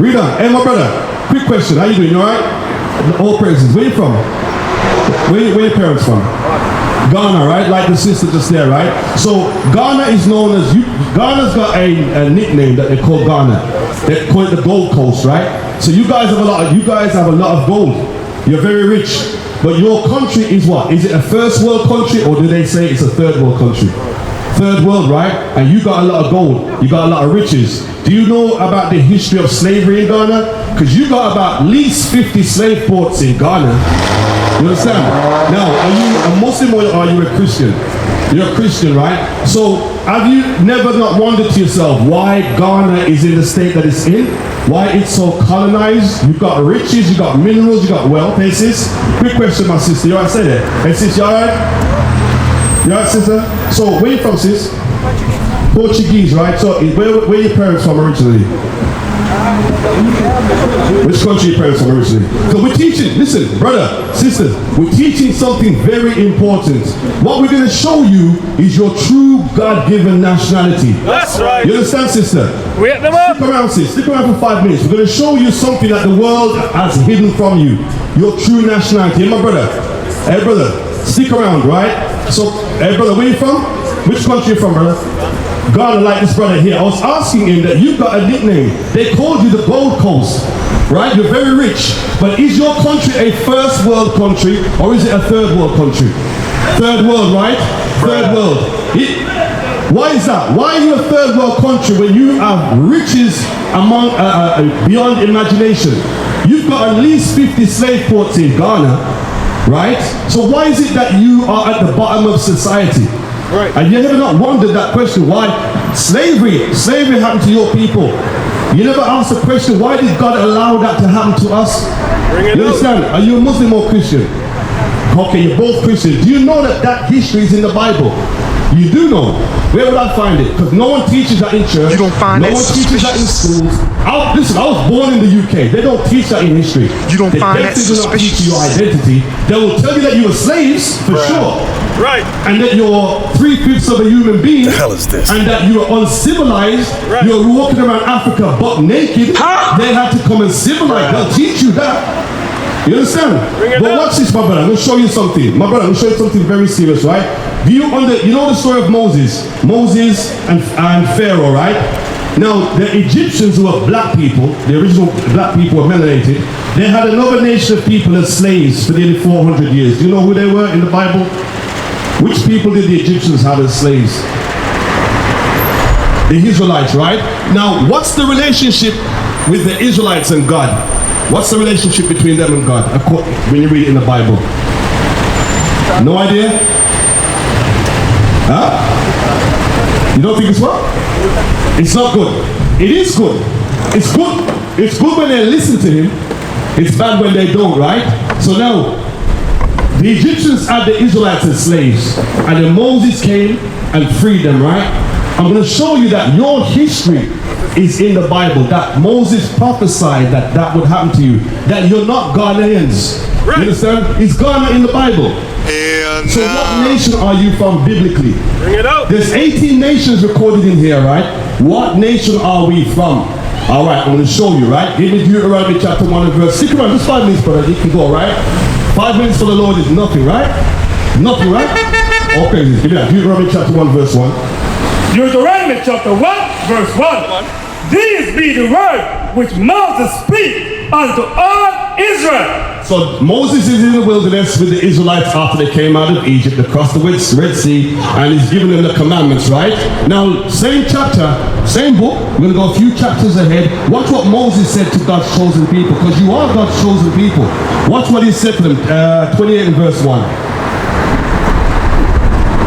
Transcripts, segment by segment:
Read on. Hey, my brother, quick question. How you doing? You alright? All praises. Where you from? Where your parents from? Ghana, right? Like the sister just there, right? So Ghana is known as, Ghana's got a nickname that they call Ghana. They call it the Gold Coast, right? So you guys have a lot of gold. You're very rich. But your country is what? Is it a first world country, or do they say it's a third world country? Third world, right? And you got a lot of gold. You got a lot of riches. Do you know about the history of slavery in Ghana? Because you got about at least 50 slave ports in Ghana. You understand? Now, are you a Muslim or are you a Christian? You're a Christian, right? So, have you never not wondered to yourself why Ghana is in the state that it's in? Why it's so colonized? You've got riches, you've got minerals, you've got wealth. Hey sis, quick question, my sister. You alright, say that? Hey sis, you alright? You alright, sister? So, where you from, sis? Portuguese, right? So, where your parents from originally? Which country your parents from originally? So we're teaching, listen, brother, sisters, we're teaching something very important. What we're going to show you is your true God-given nationality. That's right. You understand, sister? Wait them up. Stick around, sis. Stick around for 5 minutes. We're going to show you something that the world has hidden from you. Your true nationality. Hey, my brother. Hey, brother. Stick around, right? So, hey, brother, where you from? Which country you from, brother? Ghana, like this brother here. I was asking him that you've got a nickname. They called you the Gold Coast, right? You're very rich. But is your country a first world country or is it a third world country? Third world, right? Third world. Why is that? Why are you a third world country when you have riches among beyond imagination? You've got at least 50 slave ports in Ghana, right? So why is it that you are at the bottom of society? Right. And you ever not wondered that question? Why? Slavery happened to your people. You never asked the question, why did God allow that to happen to us? You understand? Are you a Muslim or Christian? Okay, you're both Christians. Do you know that history is in the Bible? You do know. Where would I find it? Because no one teaches that in church. You don't find no one teaches that in schools. Listen, I was born in the UK. They don't teach that in history. You don't find that suspicious. They definitely do not teach you your identity. They will tell you that you were slaves, for sure. Right. And that you're 3/5 of a human being. The hell is this? And that you are uncivilized. Right. You're walking around Africa butt naked. Huh? They had to come and civilize. They'll teach you that. You understand? But watch this, my brother. I'm going to show you something. My brother, I'm going to show you something very serious, right? You know the story of Moses? Moses and Pharaoh, right? Now, the Egyptians, who were black people, the original black people were melanated, they had another nation of people as slaves for nearly 400 years. Do you know who they were in the Bible? Which people did the Egyptians have as slaves? The Israelites, right? Now, what's the relationship with the Israelites and God? What's the relationship between them and God, when you read it in the Bible? No idea? Huh? You don't think it's what? It's not good. It is good. It's good. It's good when they listen to him. It's bad when they don't, right? So now, the Egyptians had the Israelites as slaves, and then Moses came and freed them, right? I'm going to show you that your history is in the Bible, that Moses prophesied that would happen to you, that you're not Ghanaians. Right. You understand? It's Ghana in the Bible. So what nation are you from biblically? Bring it out. There's 18 nations recorded in here, right? What nation are we from? All right, I'm going to show you, right? Give me Deuteronomy chapter 1 and verse. Stick around, just 5 minutes, brother. You can go, right? 5 minutes for the Lord is nothing, right? Nothing, right? Okay, give me that. Deuteronomy chapter 1 verse 1. Deuteronomy chapter 1 verse 1. These be the word which Moses speak unto all Israel. So Moses is in the wilderness with the Israelites after they came out of Egypt, across the Red Sea, and he's giving them the commandments, right? Now, same chapter, same book, we're going to go a few chapters ahead. Watch what Moses said to God's chosen people, because you are God's chosen people. Watch what he said to them, 28 and verse 1.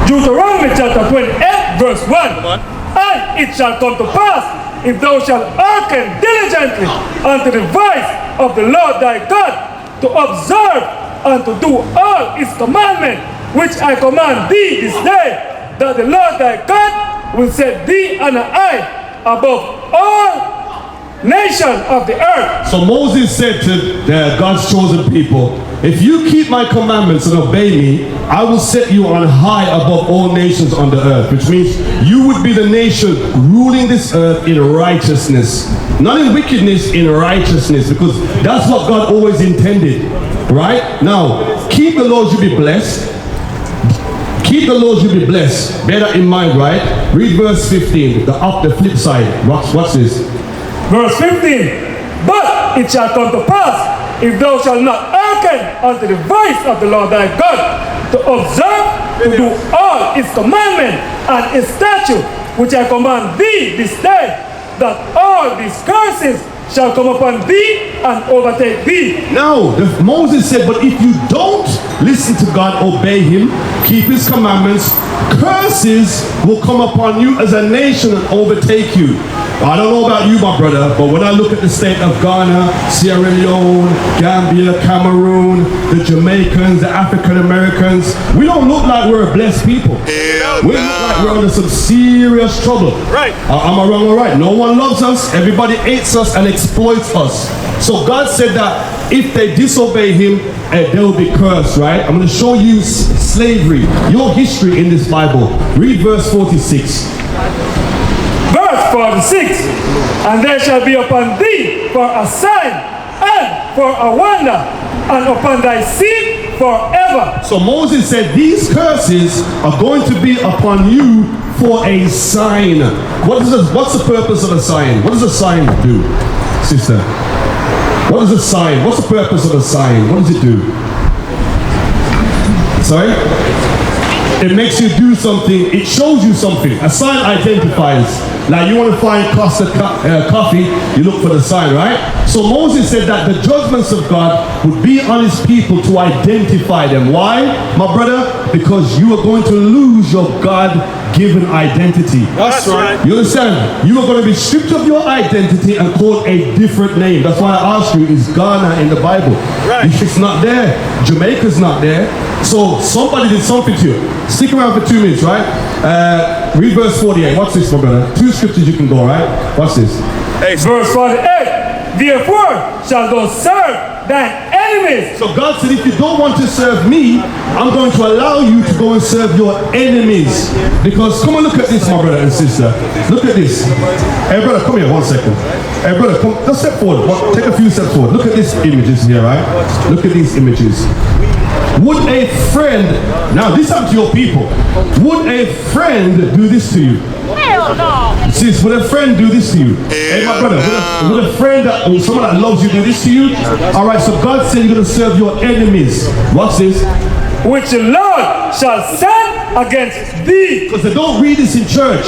Deuteronomy chapter 28 verse 1. And it shall come to pass, if thou shalt hearken diligently unto the voice of the Lord thy God, to observe and to do all his commandments, which I command thee this day, that the Lord thy God will set thee on an high above all nations of the earth. So Moses said to God's chosen people, if you keep my commandments and obey me, I will set you on high above all nations on the earth, which means you would be the nation ruling this earth in righteousness. Not in wickedness, in righteousness, because that's what God always intended, right? Now, keep the laws, you'll be blessed. Keep the laws, you'll be blessed. Bear that in mind, right? Read verse 15, the flip side. Watch this. Verse 15. But it shall come to pass, if thou shalt not hearken unto the voice of the Lord thy God, to observe, to do all his commandments and his statutes, which I command thee this day, that all these curses shall come upon thee and overtake thee. No, Moses said, but if you don't listen to God, obey him, keep his commandments, curses will come upon you as a nation and overtake you. I don't know about you, my brother, but when I look at the state of Ghana, Sierra Leone, Gambia, Cameroon, the Jamaicans, the African Americans, we don't look like we're a blessed people. We look like we're under some serious trouble. Right. Am I wrong or right? No one loves us. Everybody hates us and exploits us. So God said that if they disobey him, they will be cursed, right? I'm going to show you slavery, your history in this Bible. Read verse 46. Verse 46. And there shall be upon thee for a sign and for a wonder, and upon thy seed forever. So Moses said these curses are going to be upon you for a sign. What's the purpose of a sign? What does a sign do, sister? What is a sign? What's the purpose of a sign? What does it do? Sorry? It makes you do something. It shows you something. A sign identifies. Like you want to find custard coffee, you look for the sign, right? So Moses said that the judgments of God would be on his people to identify them. Why, my brother? Because you are going to lose your God-given identity. That's right. You understand? You are going to be stripped of your identity and called a different name. That's why I asked you, is Ghana in the Bible? Right. It's not there. Jamaica's not there. So somebody did something to you. Stick around for 2 minutes, right? Read verse 48. Watch this, my brother. 2 scriptures you can go, right? Watch this. Hey, verse 48. Therefore shall thou serve thine enemies. So God said, if you don't want to serve me, I'm going to allow you to go and serve your enemies. Because, come on, look at this, my brother and sister. Look at this. Hey, brother, come here 1 second. Hey, brother, come, just step forward. Take a few steps forward. Look at these images here, right? Look at these images. Would a friend, now this happened to your people, would a friend do this to you? Hell no! Sis, would a friend do this to you? Hey, my brother, would a friend, or someone that loves you, do this to you? Alright, so God said you're going to serve your enemies. Watch this. Which the Lord shall send against thee. Because they don't read this in church.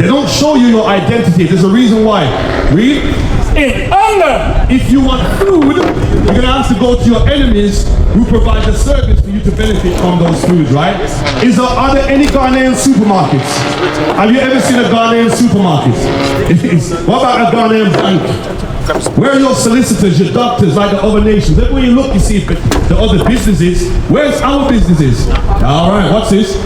They don't show you your identity. There's a reason why. Read. In hunger. If you want food, you're going to have to go to your enemies who provide the service for you to benefit from those foods, right? Are there any Ghanaian supermarkets? Have you ever seen a Ghanaian supermarket? What about a Ghanaian bank? Where are your solicitors, your doctors, like the other nations? Everywhere you look, you see the other businesses. Where's our businesses? All right, what's this?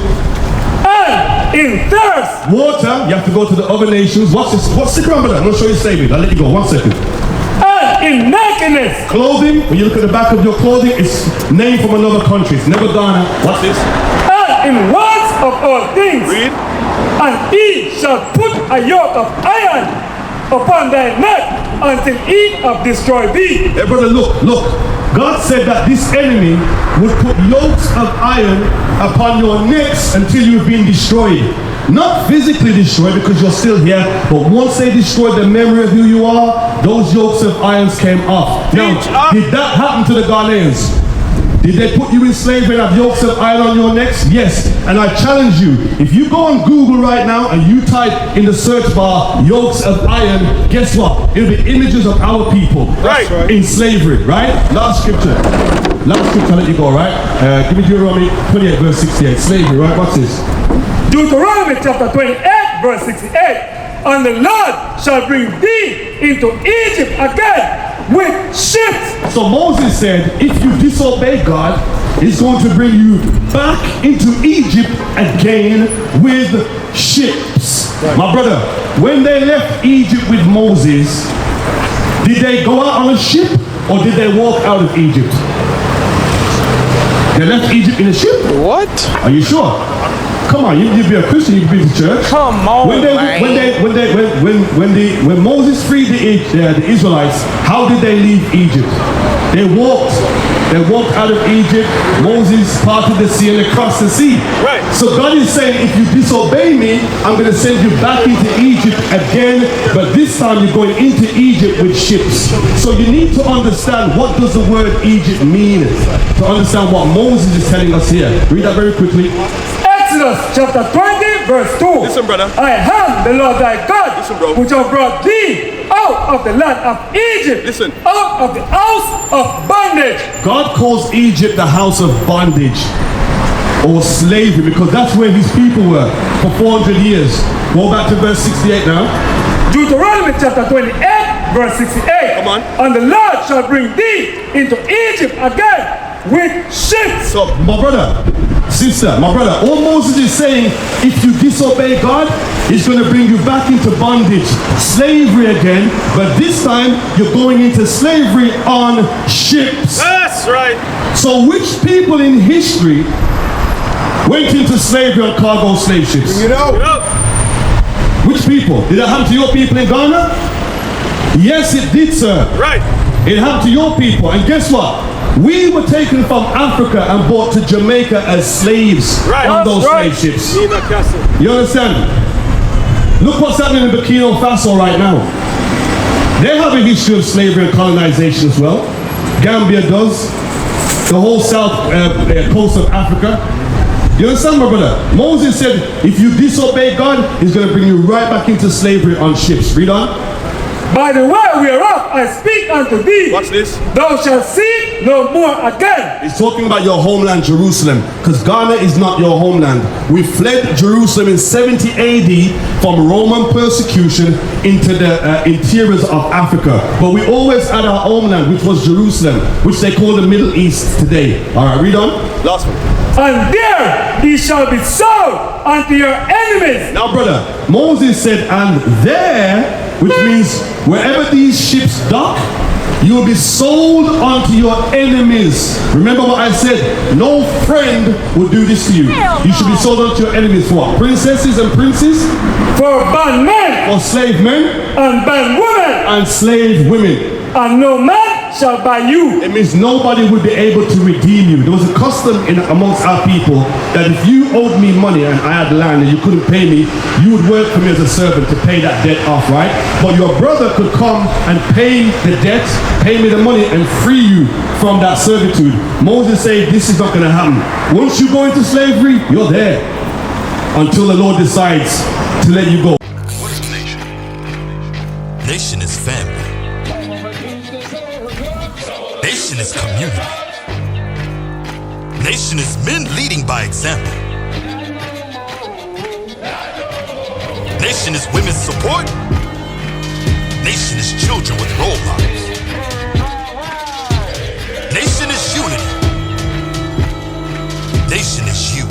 In thirst. Water, you have to go to the other nations. What's this? Stick around, brother. I'm going to show you slavery. I'll let you go. 1 second. And in nakedness. Clothing, when you look at the back of your clothing, it's named from another country. It's never Ghana. What's this? And in wants of all things. Read. And he shall put a yoke of iron upon thy neck until he have destroyed thee. Hey, brother, look. God said that this enemy would put yokes of iron upon your necks until you've been destroyed. Not physically destroyed because you're still here, but once they destroyed the memory of who you are, those yokes of irons came off. Now, did that happen to the Ghanaians? Did they put you in slavery and have yokes of iron on your necks? Yes. And I challenge you, if you go on Google right now and you type in the search bar, yokes of iron, guess what? It'll be images of our people in slavery, right? Last scripture, I'll let you go, right? Give me Deuteronomy 28, verse 68. Slavery, right? What's this? Deuteronomy chapter 28, verse 68. And the Lord shall bring thee into Egypt again with ships. So Moses said, if you disobey God, he's going to bring you back into Egypt again with ships. Right. My brother, when they left Egypt with Moses, did they go out on a ship or did they walk out of Egypt? They left Egypt in a ship. What? Are you sure? Come on, you be a Christian, you've been to church. Come on, man. When Moses freed the Israelites, how did they leave Egypt? They walked out of Egypt. Moses parted the sea and they crossed the sea. Right. So God is saying, if you disobey me, I'm going to send you back into Egypt again, but this time you're going into Egypt with ships. So you need to understand, what does the word Egypt mean to understand what Moses is telling us here. Read that very quickly. Exodus chapter 20 verse 2. Listen, brother. I am the Lord thy God, Listen, bro. which have brought thee out of the land of Egypt, Listen. out of the house of bondage. God calls Egypt the house of bondage or slavery, because that's where his people were for 400 years. Go back to verse 68 now. Deuteronomy chapter 28 verse 68. Come on. And the Lord shall bring thee into Egypt again with ships. So, my brother, sister, my brother, all Moses is saying, if you disobey God, he's going to bring you back into bondage, slavery again, but this time you're going into slavery on ships. That's right. So which people in history went into slavery on cargo slave ships? You know. Which people? Did that happen to your people in Ghana? Yes, it did, sir. Right. It happened to your people. And guess what? We were taken from Africa and brought to Jamaica as slaves Right. on those Right. slave ships. You understand? Look what's happening in Burkina Faso right now. They have a history of slavery and colonization as well. Gambia does. The whole south coast of Africa. You understand, my brother? Moses said, if you disobey God, he's going to bring you right back into slavery on ships. Read on. By the way whereof I speak unto thee, Watch this. thou shalt see no more again. He's talking about your homeland, Jerusalem, because Ghana is not your homeland. We fled Jerusalem in 70 AD from Roman persecution into the interiors of Africa. But we always had our homeland, which was Jerusalem, which they call the Middle East today. All right, read on. Last one. And there ye shall be sold unto your enemies. Now, brother, Moses said, and there, which means wherever these ships dock, you will be sold unto your enemies. Remember what I said, no friend will do this to you. You should be sold unto your enemies for what? Princesses and princes? For bondmen For slave men and bondwomen, and slave women. and no man shall buy you. It means nobody would be able to redeem you. There was a custom amongst our people that if you owed me money and I had land and you couldn't pay me, you would work for me as a servant to pay that debt off, right? But your brother could come and pay the debt, pay me the money and free you from that servitude. Moses said this is not going to happen. Once you go into slavery, you're there until the Lord decides to let you go. What is a nation? Nation is family. Nation is community. Nation is men leading by example. Nation is women's support. Nation is children with role models. Nation is unity. Nation is you.